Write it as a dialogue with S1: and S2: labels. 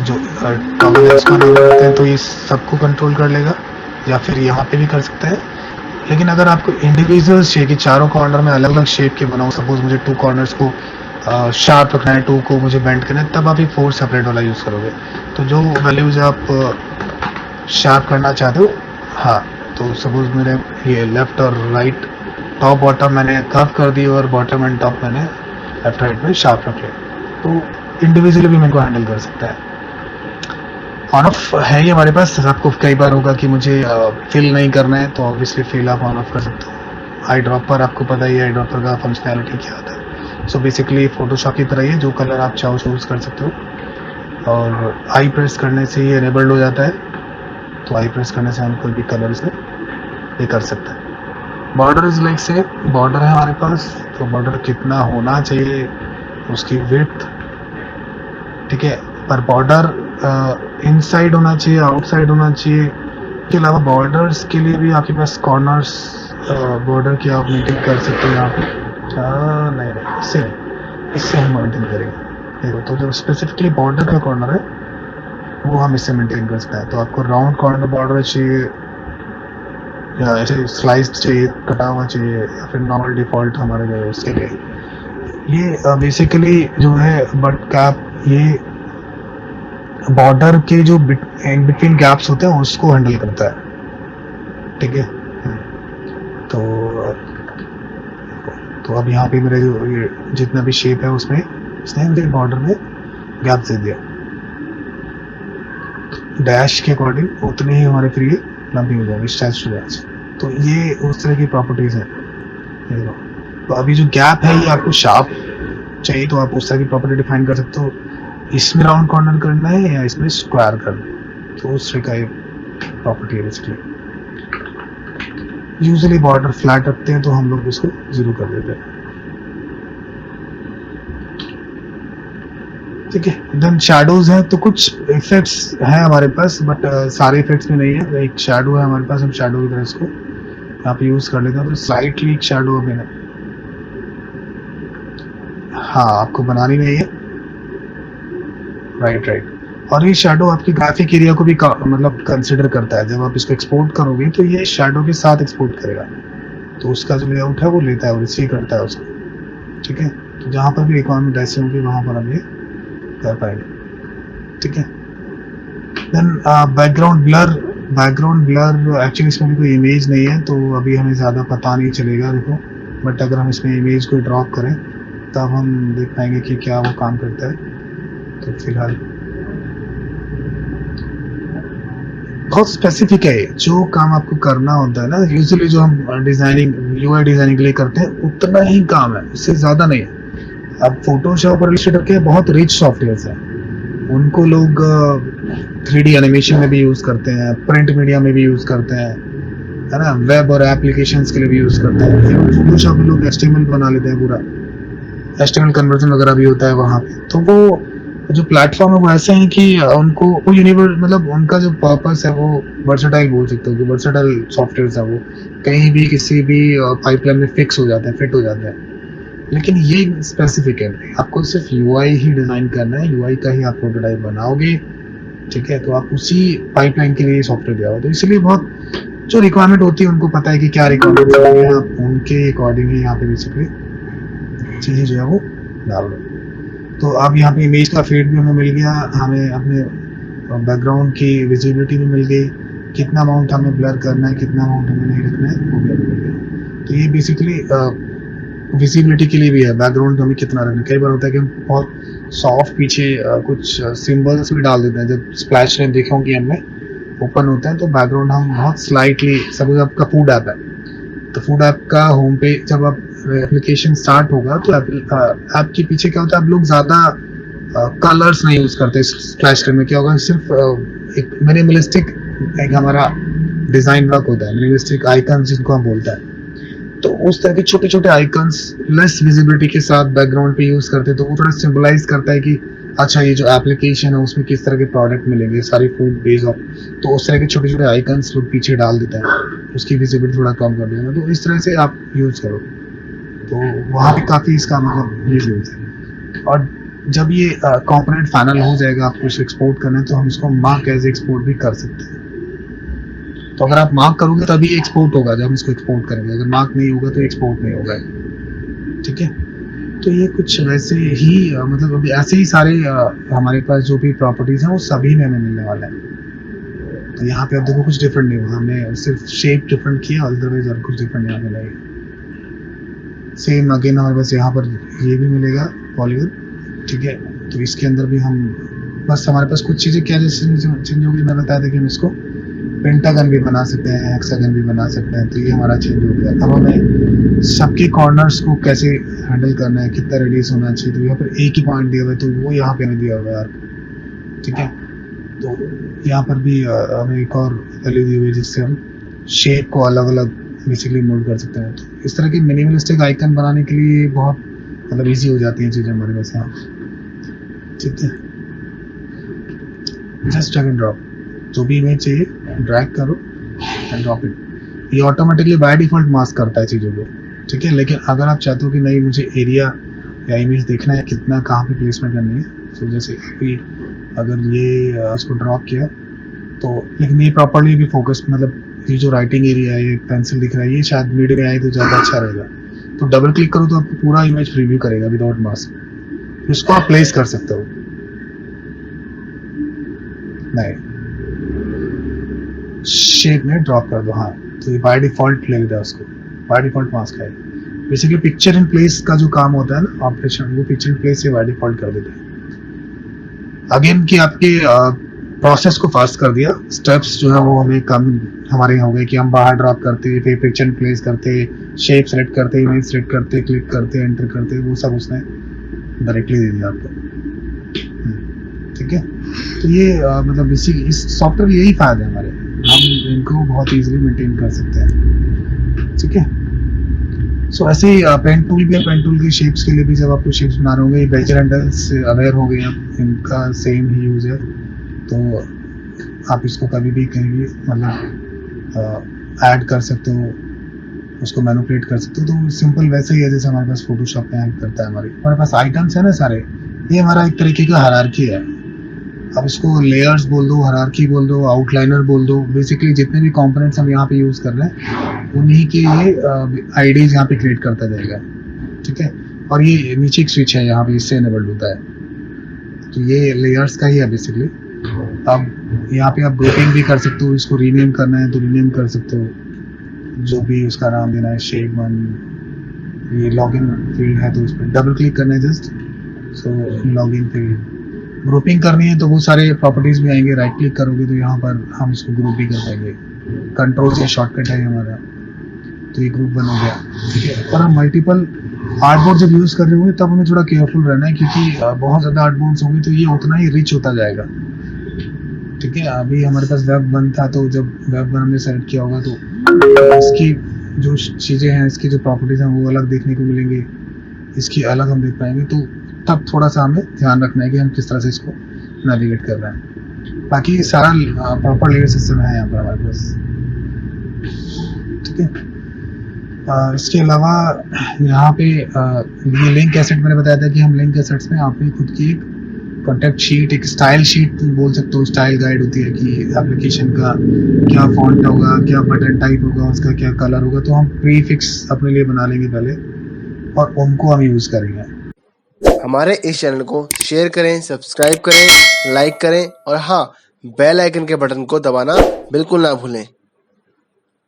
S1: जो टॉगल को एनेबल करते हैं तो ये सबको कंट्रोल कर लेगा, या फिर यहाँ पे भी कर सकते हैं। लेकिन अगर आपको इंडिविजुअल शेप की चारों कॉर्नर में अलग अलग शेप के बनाओ, सपोज मुझे 2 कॉर्नर्स को शार्प रखना है, 2 को मुझे बेंड करना है, तब आप ये 4 सेपरेट वाला यूज़ करोगे। तो जो वैल्यूज आप शार्प करना चाहते हो, हाँ, तो सपोज मेरे ये लेफ्ट और राइट, टॉप बॉटम मैंने कर्व कर दी और बॉटम एंड टॉप मैंने लेफ्ट राइट में शार्प रख लिया, तो इंडिविजुअली भी मेरे को हैंडल कर सकता है। ऑन ऑफ है ये हमारे पास। आपको कई बार होगा कि मुझे फिल नहीं करना है, तो ऑब्वियसली फिल आप ऑन ऑफ कर सकते हो। आई ड्रॉपर आपको पता ही है आई ड्रॉपर का फंक्शनैलिटी क्या होता है। सो बेसिकली फोटोशॉप की तरह ही है, जो कलर आप चाहो चूज़ कर सकते हो, और आई प्रेस करने से ये इनेबल्ड हो जाता है। तो आई प्रेस करने से हम कोई भी कलर से ये कर सकते हैं। बॉर्डर इज लाइक से बॉर्डर है हमारे पास, तो बॉर्डर कितना होना चाहिए, उसकी विड्थ, ठीक है, पर बॉर्डर इनसाइड होना चाहिए, आउटसाइड होना चाहिए। इसके अलावा बॉर्डर्स के लिए भी आपके पास कॉर्नर्स बॉर्डर की आप मेंटेन कर सकते हैं। आप नहीं, इससे हम मेंटेन करेंगे। देखो, तो जो स्पेसिफिकली बॉर्डर का कॉर्नर है वो हम इससे मेंटेन कर सकते हैं। तो आपको राउंड कॉर्नर बॉर्डर चाहिए, या ऐसे स्लाइस्ड चाहिए, कटा हुआ चाहिए, या फिर नॉर्मल डिफॉल्ट हमारे लिए उसके लिए ये बेसिकली जो है बट कैप, ये बॉर्डर के जो इन बिटवीन गैप्स होते हैं उसको हैंडल करता है, ठीक है। तो अब यहाँ पे मेरे जो ये जितना भी शेप है उसमें इसने मुझे बॉर्डर में गैप दे दिया, डैश के अकॉर्डिंग उतने ही हमारे फिर ये लंबी हो जाएगी, स्ट्रेच टू डैश। तो ये उस तरह की प्रॉपर्टीज है। तो अभी जो गैप है ये आपको शार्प चाहिए, तो आप उस तरह की प्रॉपर्टी डिफाइन कर सकते हो। इसमें राउंड कॉर्नर करना है या इसमें स्क्वायर करना है, तो उस तरह का एक प्रॉपर्टी है बेसिकली। यूजुअली बॉर्डर फ्लैट रखते हैं तो हम लोग उसको 0 कर देते हैं, ठीक है। देन शैडोज हैं, तो कुछ इफेक्ट्स हैं हमारे पास, बट सारे इफेक्ट्स में नहीं है। एक शैडो है हमारे पास, हम शैडो की तरह इसको यहाँ पे यूज कर लेते हैं। तो स्लाइटली एक शैडो अभी है, हाँ, आपको बनानी नहीं है, राइट। और ये शैडो आपकी ग्राफिक एरिया को भी मतलब कंसिडर करता है। जब आप इसको एक्सपोर्ट करोगे तो ये शैडो के साथ एक्सपोर्ट करेगा, तो उसका जो लेआउट है वो लेता है और रिसीव करता है उसको, ठीक है। तो जहाँ पर भी रिक्वायरमेंट ऐसी होगी वहाँ पर हम ये कर पाएंगे, ठीक है। देन बैकग्राउंड ब्लर एक्चुअली इसमें भी कोई इमेज नहीं है, तो अभी हमें ज़्यादा पता नहीं चलेगा, देखो। बट अगर हम इसमें इमेज को ड्रॉप करें तब हम देख पाएंगे कि क्या वो काम करता है। तो फिलहाल बहुत स्पेसिफिक है, जो काम आपको करना होता है ना, यूजुअली जो हम डिजाइनिंग यूआई डिजाइनिंग के लिए करते हैं उतना ही काम है, उससे ज़्यादा नहीं है। अब फोटोशॉप और इलस्ट्रेटर के बहुत रिच सॉफ्टवेयर हैं, उनको लोग 3D एनिमेशन में भी यूज़ करते हैं, प्रिंट मीडिया में भी यूज़ करते हैं, है ना, वेब और एप्लीकेशंस के लिए भी यूज़ करते हैं। इवन फोटोशॉप में लोग HTML बना लेते हैं, पूरा HTML कन्वर्जन वगैरह भी होता है वहाँ पे। तो वो जो प्लेटफॉर्म है वो ऐसे हैं कि उनको वो यूनिवर्स, मतलब उनका जो पर्पस है वो वर्सेटाइल बोल सकते हो, कि वर्सेटाइल सॉफ्टवेयर है, वो कहीं भी किसी भी पाइपलाइन में फिक्स हो जाते हैं, फिट हो जाते हैं। लेकिन ये स्पेसिफिक है, आपको सिर्फ UI ही डिज़ाइन करना है, UI का ही आप प्रोटोटाइप बनाओगे, ठीक है। तो आप उसी पाइपलाइन के लिए सॉफ्टवेयर दिया हो, तो इसलिए बहुत जो रिक्वायरमेंट होती है उनको पता है कि क्या रिक्वायरमेंट है, आप उनके अकॉर्डिंग ही यहाँ पे बेसिकली चीज़ें जो है वो डाल दो। तो अब यहाँ पे इमेज का फेड भी हमें मिल गया, हमें अपने बैकग्राउंड की विजिबिलिटी भी मिल गई, कितना अमाउंट हमें ब्लर करना है, कितना अमाउंट हमें नहीं रखना है वो भी हमें मिल गया। तो ये बेसिकली विजिबिलिटी के लिए भी है, बैकग्राउंड हमें कितना रखना है। कई बार होता है कि हम बहुत सॉफ्ट पीछे कुछ सिंबल्स भी डाल देते हैं, जब स्प्लैश लाइन देखे होंगे हमने ओपन होते हैं, तो बैकग्राउंड हम बहुत स्लाइटली, सपोज आपका फूड ऐप है, तो फूड ऐप का होम पे जब आप एप्लीकेशन स्टार्ट होगा तो ऐप के पीछे क्या होता है, आप लोग ज़्यादा कलर्स नहीं यूज़ करते। स्प्लैश स्क्रीन में क्या होगा, सिर्फ एक मिनिमलिस्टिक एक हमारा डिज़ाइन वर्क होता है, मिनिमलिस्टिक आइकन्स जिनको हम बोलते हैं। तो उस तरह के छोटे छोटे आइकन्स लेस विजिबिलिटी के साथ बैकग्राउंड पे यूज़ करते हैं, तो वो थोड़ा सिंबलाइज करता है कि अच्छा ये जो एप्लीकेशन है उसमें किस तरह के प्रोडक्ट मिलेंगे, सारी फूड बेस्ड ऑफ। तो उस तरह के छोटे छोटे आइकन्स लोग पीछे डाल देते हैं, उसकी विजिबिलिटी थोड़ा कम कर देना। तो इस तरह से आप यूज़ करो, तो वहाँ पे काफ़ी इसका मतलब यूज है। और जब ये कंपोनेंट फाइनल हो जाएगा, आपको इसे एक्सपोर्ट करना है, तो हम इसको मार्क एज एक्सपोर्ट भी कर सकते हैं। तो अगर आप मार्क करोगे तभी एक्सपोर्ट होगा, जब हम इसको एक्सपोर्ट करेंगे। अगर मार्क नहीं होगा तो एक्सपोर्ट नहीं होगा। ठीक है, तो ये कुछ वैसे ही मतलब अभी ऐसे ही सारे हमारे पास जो भी प्रॉपर्टीज हैं वो सभी में हमें मिलने वाला है। तो यहाँ पे आप देखो कुछ डिफरेंट नहीं हुआ, हमने सिर्फ शेप डिफरेंट किया, अदरवाइज और कुछ डिफरेंट यहाँ मिलेगा। सेम अगेन हमारे पास यहाँ पर ये भी मिलेगा पॉलीगन। ठीक है, तो इसके अंदर भी हम बस हमारे पास कुछ चीज़ें क्या जैसे चेंज होगी, मैं बताया था कि हम इसको पेंटागन भी बना सकते हैं, हेक्सागन भी बना सकते हैं। तो ये हमारा चेंज हो गया। अब हमें सबके कॉर्नर्स को कैसे हैंडल करना है, कितना रेडियस होना चाहिए, तो यहाँ पर एक ही पॉइंट दिया हुआ है, तो वो यहाँ पे हमें दिया हुआ है यार। ठीक है, तो यहाँ पर भी हमें एक और वैल्यू दी हुई है जिससे हम शेप को अलग अलग बेसिकली मोड कर सकते हैं। तो इस तरह के मिनिमलिस्टिक आइकन बनाने के लिए बहुत मतलब ईजी हो जाती हैं चीज़ें हमारे पास यहाँ। ठीक है, जस्ट ड्रैग एंड ड्रॉप, जो भी इमेज चाहिए ड्रैग करो एंड ड्रॉप इट। ये ऑटोमेटिकली बाय डिफॉल्ट मास्क करता है चीज़ों को। ठीक है, लेकिन अगर आप चाहते हो कि नहीं मुझे एरिया या इमेज देखना है कितना कहाँ पे प्लेसमेंट करनी है, तो जैसे अभी अगर ये इसको ड्रॉप किया तो, लेकिन ये प्रॉपरली भी फोकस, मतलब ये जो राइटिंग एरिया है, ये पेंसिल दिख रहा है, ये शायद मिड में आए तो ज़्यादा अच्छा रहेगा। तो डबल क्लिक करो तो आपको पूरा इमेज प्रीव्यू करेगा विदाउट मास्क। इसको आप प्लेस कर सकते हो। नहीं, शेप में ड्रॉप कर दो, हाँ, तो ये बाय डिफॉल्ट ले लेता है उसको, बाय डिफॉल्ट मास्क है। बेसिकली पिक्चर इन प्लेस का जो काम होता है ना ऑपरेशन, वो पिक्चर इन प्लेस से बाय डिफॉल्ट कर देते हैं। अगेन कि आपके प्रोसेस को फास्ट कर दिया, स्टेप्स जो है वो हमें कम हमारे हो गए कि हम बाहर ड्रॉप करते, फिर पिक्चर इन प्लेस करते, शेप सेलेक्ट करते, इमेज सेलेक्ट करते, क्लिक करते, एंटर करते, वो सब उसने डायरेक्टली दे दिया आपको। ठीक है, तो ये मतलब इस सॉफ्टवेयर यही फायदे हैं हमारे, हम इनको बहुत इजीली मेंटेन कर सकते हैं। ठीक है, सो ऐसे ही पेन टूल भी है। पेन टूल के शेप्स के लिए भी जब आपको शेप्स बनाने होंगे, बेजर हैंडल से अवेयर हो गए हैं, इनका सेम ही यूज है। तो आप इसको कभी भी कहीं भी मतलब ऐड कर सकते हो, उसको मैनिपुलेट कर सकते हो। तो सिंपल वैसे ही है जैसे हमारे पास फोटोशॉप में हेल्प करता है। हमारे पास आइटम्स है ना सारे, ये हमारा एक तरीके का हायरार्की है। अब इसको लेयर्स बोल दो, हायरार्की बोल दो, आउटलाइनर बोल दो, बेसिकली जितने भी कंपोनेंट्स हम यहाँ पे यूज कर रहे हैं उन्हीं के ये आईडीज यहाँ पे क्रिएट करता जाएगा। ठीक है, और ये नीचे एक स्विच है यहाँ पे, इससे एनेबल्ड होता है। तो ये लेयर्स का ही है बेसिकली। अब यहाँ पे आप ग्रुपिंग भी कर सकते हो, इसको रीनेम करना है तो रीनेम कर सकते हो, जो भी उसका नाम देना है, शेप वन। ये लॉगिन फील्ड है तो उस पर डबल क्लिक करना है जस्ट, सो लॉगिन फील्ड। ग्रुपिंग करनी है तो वो सारे प्रॉपर्टीज भी आएंगे, राइट क्लिक करोगे तो यहाँ पर हम इसको ग्रुप भी कर पाएंगे। कंट्रोल से शॉर्टकट है हमारा, तो ये ग्रुप बन गया। ठीक है, और हम मल्टीपल आर्टबोर्ड जब यूज कर रहे होंगे तब हमें थोड़ा केयरफुल रहना है, क्योंकि बहुत ज्यादा आर्टबोर्ड्स होंगे तो ये उतना ही रिच होता जाएगा। ठीक है, अभी हमारे पास वेब वन था, तो जब वेब वन हमने सेलेक्ट किया होगा तो इसकी जो चीज़ें हैं, इसकी जो प्रॉपर्टीज हैं वो अलग देखने को मिलेंगे, इसकी अलग हम देख पाएंगे। तो तब थोड़ा सा हमें ध्यान रखना है कि हम किस तरह से इसको नेविगेट कर रहे हैं। बाकी सारा प्रॉपर लेयर सिस्टम है यहाँ पर हमारे पास। ठीक है, इसके अलावा यहाँ पे ये लिंक एसेट मैंने बताया था कि हम लिंक एसेट्स में अपनी खुद की एक कॉन्टेक्ट शीट, एक स्टाइल शीट बोल सकते हो, स्टाइल गाइड होती है कि एप्लीकेशन का क्या फॉन्ट होगा, क्या बटन टाइप होगा, उसका क्या कलर होगा, तो हम प्रीफिक्स अपने लिए बना लेंगे पहले और उनको हम यूज़ करेंगे।
S2: हमारे इस चैनल को शेयर करें, सब्सक्राइब करें, लाइक करें और हाँ, बेल आइकन के बटन को दबाना बिल्कुल ना भूलें।